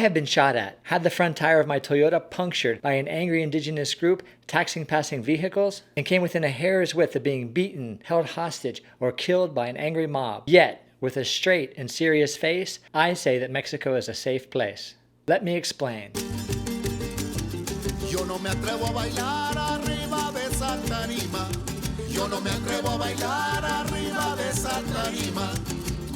have been shot at, had the front tire of my Toyota punctured by an angry indigenous group taxing passing vehicles, and came within a hair's width of being beaten, held hostage, or killed by an angry mob. Yet, with a straight and serious face, I say that Mexico is a safe place. Let me explain. Yo no me atrevo a bailar arriba de esa tarima. Yo no me atrevo a bailar arriba de esa tarima.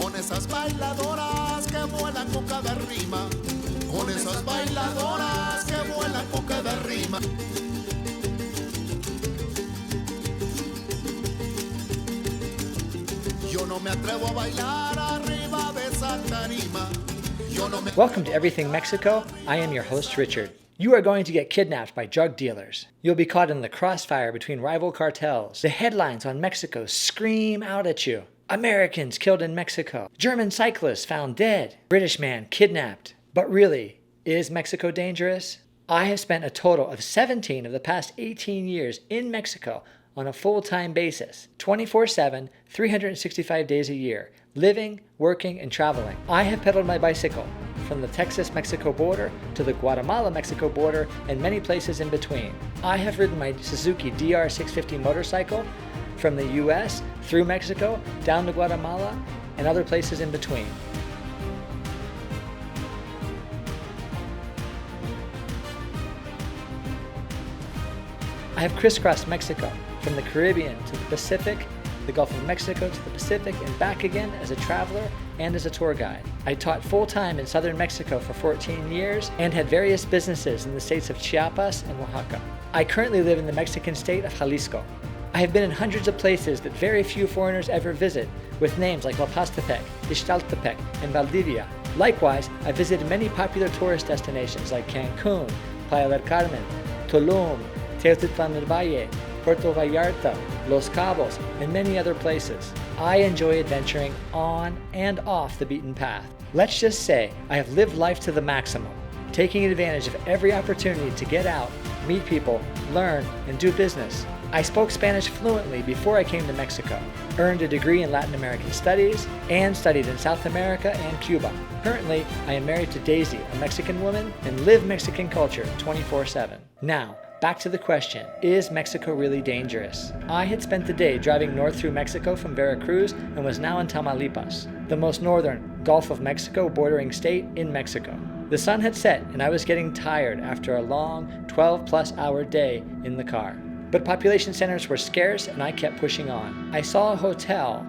Con esas bailadoras que vuelan con cada rima. Con esas bailadoras que vuelan con cada rima. Yo no me atrevo a bailar arriba de esa tarima. Welcome to Everything Mexico. I am your host, Richard. You are going to get kidnapped by drug dealers. You'll be caught in the crossfire between rival cartels. The headlines on Mexico scream out at you. Americans killed in Mexico. German cyclist found dead. British man kidnapped. But really, is Mexico dangerous? I have spent a total of 17 of the past 18 years in Mexico on a full-time basis, 24/7, 365 days a year, living, working, and traveling. I have pedaled my bicycle from the Texas-Mexico border to the Guatemala-Mexico border and many places in between. I have ridden my Suzuki DR650 motorcycle from the US through Mexico, down to Guatemala, and other places in between. I have crisscrossed Mexico from the Caribbean to the Pacific, the Gulf of Mexico to the Pacific, and back again as a traveler and as a tour guide. I taught full-time in southern Mexico for 14 years and had various businesses in the states of Chiapas and Oaxaca. I currently live in the Mexican state of Jalisco. I have been in hundreds of places that very few foreigners ever visit, with names like Wapastepec, Ixtaltepec, and Valdivia. Likewise, I visited many popular tourist destinations like Cancun, Playa del Carmen, Tulum, Teotitlán del Valle, Puerto Vallarta, Los Cabos, and many other places. I enjoy adventuring on and off the beaten path. Let's just say I have lived life to the maximum, taking advantage of every opportunity to get out, meet people, learn, and do business. I spoke Spanish fluently before I came to Mexico, earned a degree in Latin American Studies, and studied in South America and Cuba. Currently, I am married to Daisy, a Mexican woman, and live Mexican culture 24/7. Now, back to the question, is Mexico really dangerous? I had spent the day driving north through Mexico from Veracruz and was now in Tamaulipas, the most northern Gulf of Mexico bordering state in Mexico. The sun had set and I was getting tired after a long 12-plus hour day in the car. But population centers were scarce and I kept pushing on. I saw a hotel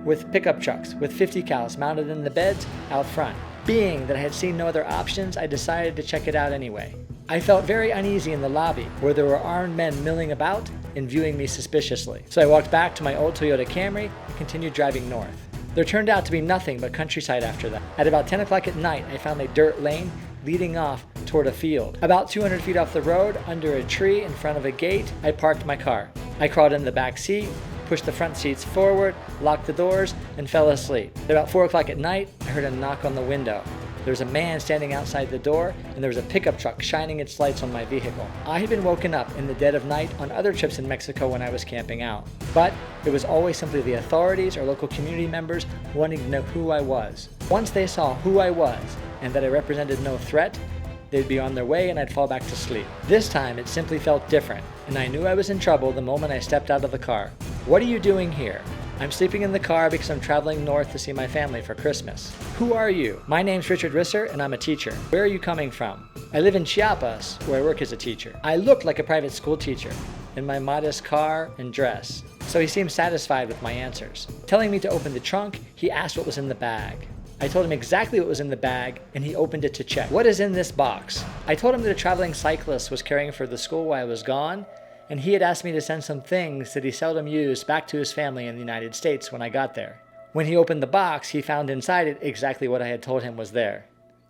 with pickup trucks with 50 cals mounted in the beds out front. Being that I had seen no other options, I decided to check it out anyway. I felt very uneasy in the lobby where there were armed men milling about and viewing me suspiciously. So I walked back to my old Toyota Camry and continued driving north. There turned out to be nothing but countryside after that. At about 10 o'clock at night, I found a dirt lane leading off toward a field. About 200 feet off the road, under a tree in front of a gate, I parked my car. I crawled in the back seat, pushed the front seats forward, locked the doors, and fell asleep. At about 4 o'clock at night, I heard a knock on the window. There was a man standing outside the door, and there was a pickup truck shining its lights on my vehicle. I had been woken up in the dead of night on other trips in Mexico when I was camping out. But it was always simply the authorities or local community members wanting to know who I was. Once they saw who I was and that I represented no threat, they'd be on their way and I'd fall back to sleep. This time it simply felt different, and I knew I was in trouble the moment I stepped out of the car. What are you doing here? I'm sleeping in the car because I'm traveling north to see my family for Christmas. Who are you? My name's Richard Risser and I'm a teacher. Where are you coming from? I live in Chiapas, where I work as a teacher. I look like a private school teacher in my modest car and dress, so he seemed satisfied with my answers. Telling me to open the trunk, he asked what was in the bag. I told him exactly what was in the bag, and he opened it to check. What is in this box? I told him that a traveling cyclist was caring for the school while I was gone, and he had asked me to send some things that he seldom used back to his family in the United States when I got there. When he opened the box, he found inside it exactly what I had told him was there.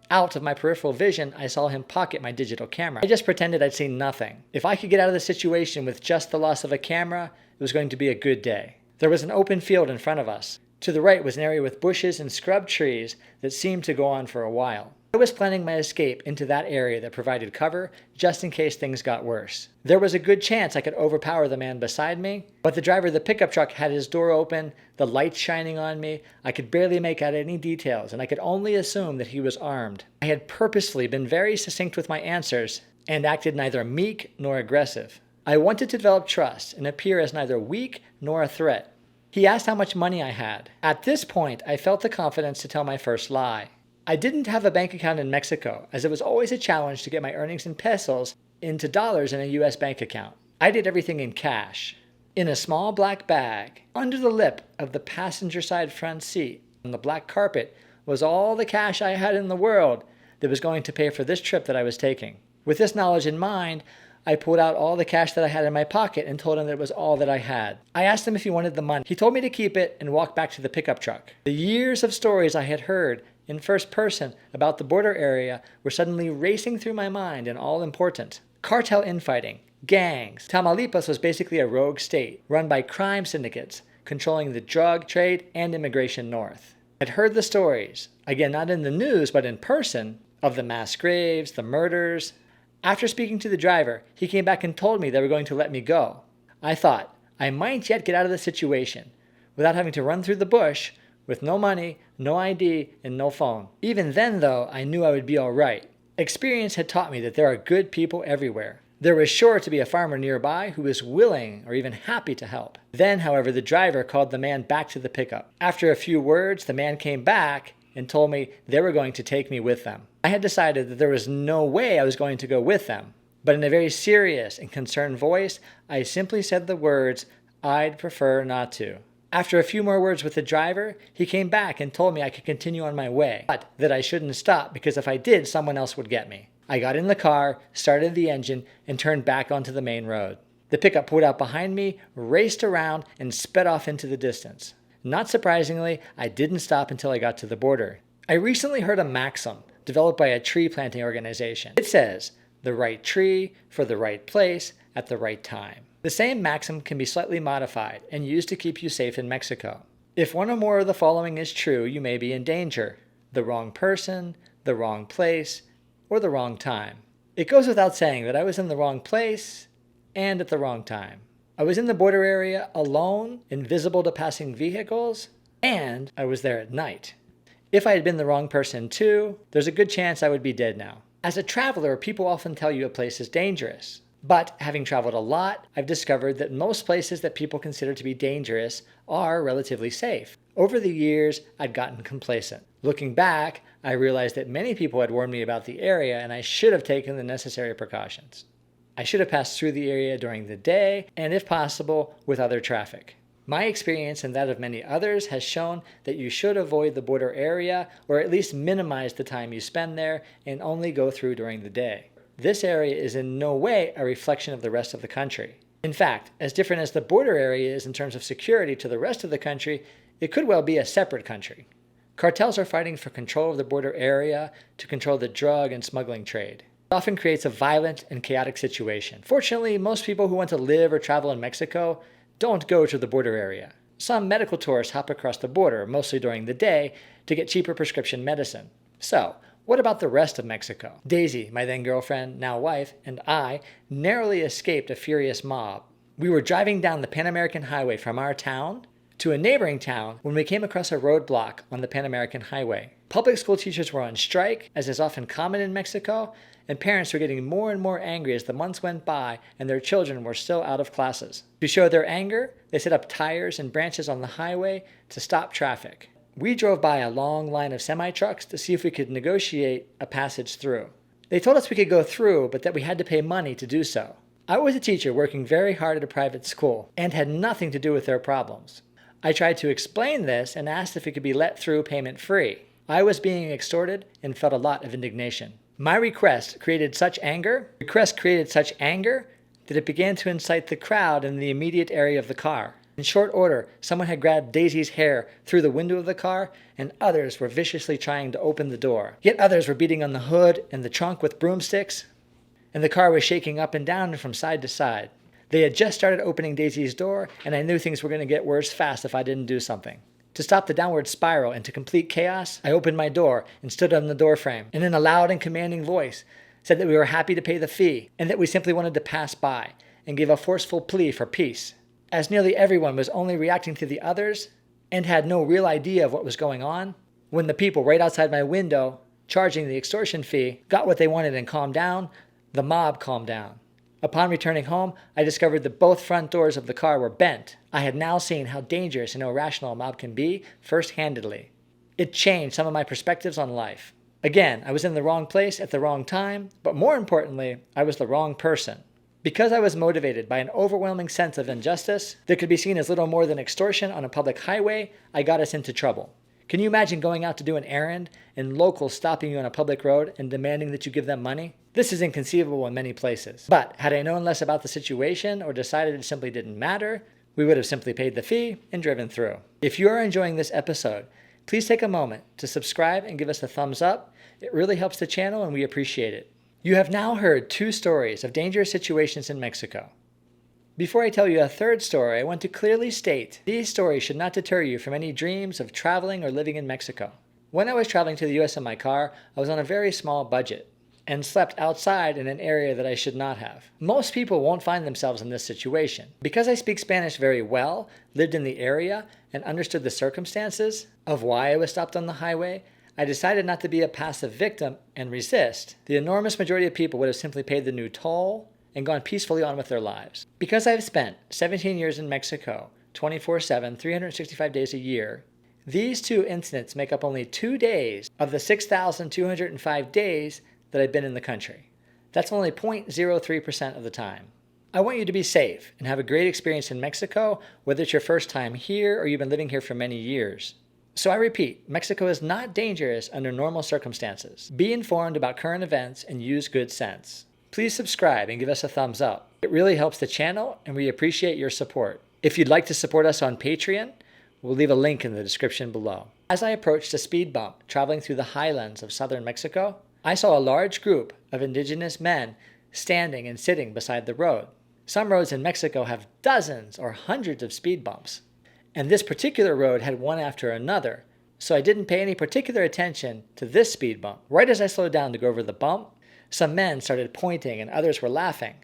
Out of my peripheral vision, I saw him pocket my digital camera. I just pretended I'd seen nothing. If I could get out of the situation with just the loss of a camera, it was going to be a good day. There was an open field in front of us. To the right was an area with bushes and scrub trees that seemed to go on for a while. I was planning my escape into that area that provided cover just in case things got worse. There was a good chance I could overpower the man beside me, but the driver of the pickup truck had his door open, the lights shining on me. I could barely make out any details, and I could only assume that he was armed. I had purposefully been very succinct with my answers and acted neither meek nor aggressive. I wanted to develop trust and appear as neither weak nor a threat. He asked how much money I had. At this point, I felt the confidence to tell my first lie. I didn't have a bank account in Mexico, as it was always a challenge to get my earnings in pesos into dollars in a US bank account. I did everything in cash. In a small black bag, under the lip of the passenger side front seat, on the black carpet, was all the cash I had in the world that was going to pay for this trip that I was taking. With this knowledge in mind, I pulled out all the cash that I had in my pocket and told him that it was all that I had. I asked him if he wanted the money. He told me to keep it and walk back to the pickup truck. The years of stories I had heard in first person about the border area were suddenly racing through my mind and all important. Cartel infighting, gangs. Tamaulipas was basically a rogue state run by crime syndicates controlling the drug trade and immigration north. I'd heard the stories, again not in the news but in person, of the mass graves, the murders. After speaking to the driver, he came back and told me they were going to let me go. I thought I might yet get out of the situation without having to run through the bush with no money, no ID, and no phone. Even then, though, I knew I would be all right. Experience had taught me that there are good people everywhere. There was sure to be a farmer nearby who was willing or even happy to help. Then, however, the driver called the man back to the pickup. After a few words, the man came back and told me they were going to take me with them. I had decided that there was no way I was going to go with them, but in a very serious and concerned voice, I simply said the words, "I'd prefer not to." After a few more words with the driver, he came back and told me I could continue on my way, but that I shouldn't stop because if I did, someone else would get me. I got in the car, started the engine, and turned back onto the main road. The pickup pulled out behind me, raced around, and sped off into the distance. Not surprisingly, I didn't stop until I got to the border. I recently heard a maxim developed by a tree planting organization. It says, "The right tree for the right place at the right time." The same maxim can be slightly modified and used to keep you safe in Mexico. If one or more of the following is true, you may be in danger: the wrong person, the wrong place, or the wrong time. It goes without saying that I was in the wrong place and at the wrong time. I was in the border area alone, invisible to passing vehicles, and I was there at night. If I had been the wrong person too, there's a good chance I would be dead now. As a traveler, people often tell you a place is dangerous. But having traveled a lot, I've discovered that most places that people consider to be dangerous are relatively safe. Over the years, I'd gotten complacent. Looking back, I realized that many people had warned me about the area and I should have taken the necessary precautions. I should have passed through the area during the day and, if possible, with other traffic. My experience and that of many others has shown that you should avoid the border area or at least minimize the time you spend there and only go through during the day. This area is in no way a reflection of the rest of the country. In fact, as different as the border area is in terms of security to the rest of the country, it could well be a separate country. Cartels are fighting for control of the border area to control the drug and smuggling trade. It often creates a violent and chaotic situation. Fortunately, most people who want to live or travel in Mexico don't go to the border area. Some medical tourists hop across the border, mostly during the day, to get cheaper prescription medicine. So, what about the rest of Mexico? Daisy, my then girlfriend, now wife, and I narrowly escaped a furious mob. We were driving down the Pan American Highway from our town to a neighboring town when we came across a roadblock on the Pan American Highway. Public school teachers were on strike, as is often common in Mexico, and parents were getting more and more angry as the months went by and their children were still out of classes. To show their anger, they set up tires and branches on the highway to stop traffic. We drove by a long line of semi-trucks to see if we could negotiate a passage through. They told us we could go through, but that we had to pay money to do so. I was a teacher working very hard at a private school and had nothing to do with their problems. I tried to explain this and asked if it could be let through payment-free. I was being extorted and felt a lot of indignation. My request created such anger that it began to incite the crowd in the immediate area of the car. In short order, someone had grabbed Daisy's hair through the window of the car, and others were viciously trying to open the door. Yet others were beating on the hood and the trunk with broomsticks, and the car was shaking up and down and from side to side. They had just started opening Daisy's door, and I knew things were going to get worse fast if I didn't do something. To stop the downward spiral into complete chaos, I opened my door and stood on the doorframe, and in a loud and commanding voice said that we were happy to pay the fee and that we simply wanted to pass by, and gave a forceful plea for peace. As nearly everyone was only reacting to the others and had no real idea of what was going on, when the people right outside my window, charging the extortion fee, got what they wanted and calmed down, the mob calmed down. Upon returning home, I discovered that both front doors of the car were bent. I had now seen how dangerous and irrational a mob can be first-handedly. It changed some of my perspectives on life. Again, I was in the wrong place at the wrong time, but more importantly, I was the wrong person. Because I was motivated by an overwhelming sense of injustice that could be seen as little more than extortion on a public highway, I got us into trouble. Can you imagine going out to do an errand and locals stopping you on a public road and demanding that you give them money? This is inconceivable in many places. But had I known less about the situation or decided it simply didn't matter, we would have simply paid the fee and driven through. If you are enjoying this episode, please take a moment to subscribe and give us a thumbs up. It really helps the channel and we appreciate it. You have now heard 2 stories of dangerous situations in Mexico. Before I tell you a third story, I want to clearly state these stories should not deter you from any dreams of traveling or living in Mexico. When I was traveling to the US in my car, I was on a very small budget and slept outside in an area that I should not have. Most people won't find themselves in this situation. Because I speak Spanish very well, lived in the area, and understood the circumstances of why I was stopped on the highway, I decided not to be a passive victim and resist. The enormous majority of people would have simply paid the new toll and gone peacefully on with their lives. Because I've spent 17 years in Mexico, 24/7, 365 days a year, these 2 incidents make up only 2 days of the 6,205 days that I've been in the country. That's only 0.03% of the time. I want you to be safe and have a great experience in Mexico, whether it's your first time here or you've been living here for many years. So I repeat, Mexico is not dangerous under normal circumstances. Be informed about current events and use good sense. Please subscribe and give us a thumbs up. It really helps the channel and we appreciate your support. If you'd like to support us on Patreon, we'll leave a link in the description below. As I approached a speed bump traveling through the highlands of southern Mexico, I saw a large group of indigenous men standing and sitting beside the road. Some roads in Mexico have dozens or hundreds of speed bumps, and this particular road had one after another, so I didn't pay any particular attention to this speed bump. Right as I slowed down to go over the bump, some men started pointing and others were laughing.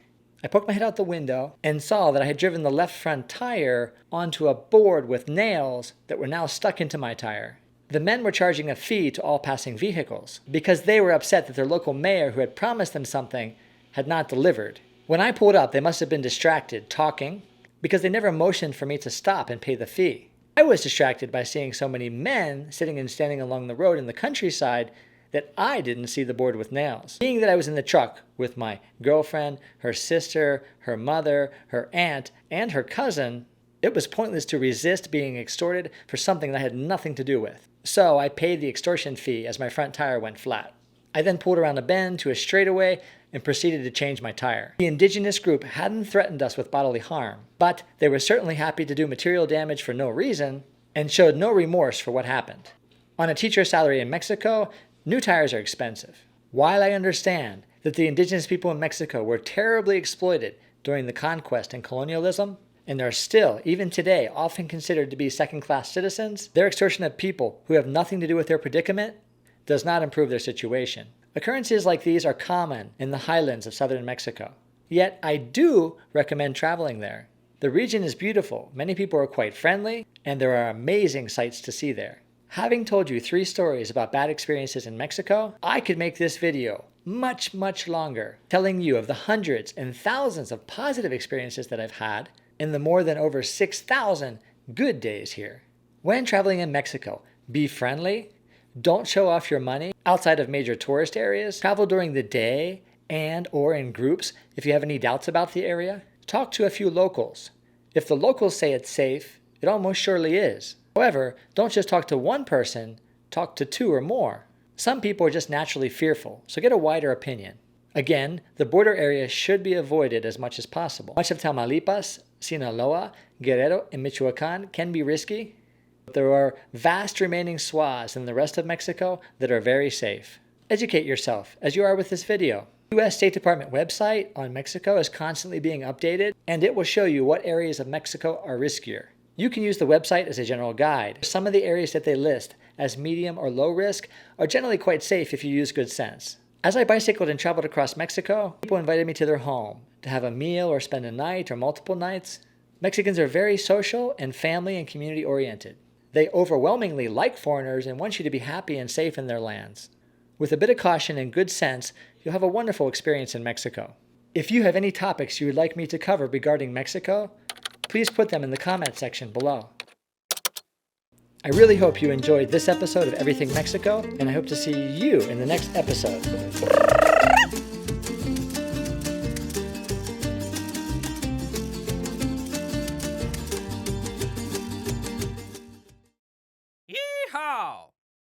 I poked my head out the window and saw that I had driven the left front tire onto a board with nails that were now stuck into my tire. The men were charging a fee to all passing vehicles because they were upset that their local mayor, who had promised them something, had not delivered. When I pulled up, they must have been distracted, talking, because they never motioned for me to stop and pay the fee. I was distracted by seeing so many men sitting and standing along the road in the countryside that I didn't see the board with nails. Being that I was in the truck with my girlfriend, her sister, her mother, her aunt, and her cousin, it was pointless to resist being extorted for something that I had nothing to do with. So I paid the extortion fee as my front tire went flat. I then pulled around a bend to a straightaway and proceeded to change my tire. The indigenous group hadn't threatened us with bodily harm, but they were certainly happy to do material damage for no reason and showed no remorse for what happened. On a teacher's salary in Mexico, new tires are expensive. While I understand that the indigenous people in Mexico were terribly exploited during the conquest and colonialism, and are still, even today, often considered to be second-class citizens, their extortion of people who have nothing to do with their predicament does not improve their situation. Occurrences like these are common in the highlands of southern Mexico. Yet I do recommend traveling there. The region is beautiful, many people are quite friendly, and there are amazing sights to see there. Having told you 3 stories about bad experiences in Mexico, I could make this video much, much longer, telling you of the hundreds and thousands of positive experiences that I've had in the more than over 6,000 good days here. When traveling in Mexico, be friendly, don't show off your money outside of major tourist areas, travel during the day and or in groups if you have any doubts about the area. Talk to a few locals. If the locals say it's safe, it almost surely is. However, don't just talk to one person, talk to 2 or more. Some people are just naturally fearful, so get a wider opinion. Again, the border area should be avoided as much as possible. Much of Tamaulipas, Sinaloa, Guerrero, and Michoacan can be risky, but there are vast remaining swaths in the rest of Mexico that are very safe. Educate yourself, as you are with this video. The U.S. State Department website on Mexico is constantly being updated, and it will show you what areas of Mexico are riskier. You can use the website as a general guide. Some of the areas that they list as medium or low risk are generally quite safe if you use good sense. As I bicycled and traveled across Mexico, people invited me to their home to have a meal or spend a night or multiple nights. Mexicans are very social and family and community oriented. They overwhelmingly like foreigners and want you to be happy and safe in their lands. With a bit of caution and good sense, you'll have a wonderful experience in Mexico. If you have any topics you would like me to cover regarding Mexico, please put them in the comment section below. I really hope you enjoyed this episode of Everything Mexico, and I hope to see you in the next episode.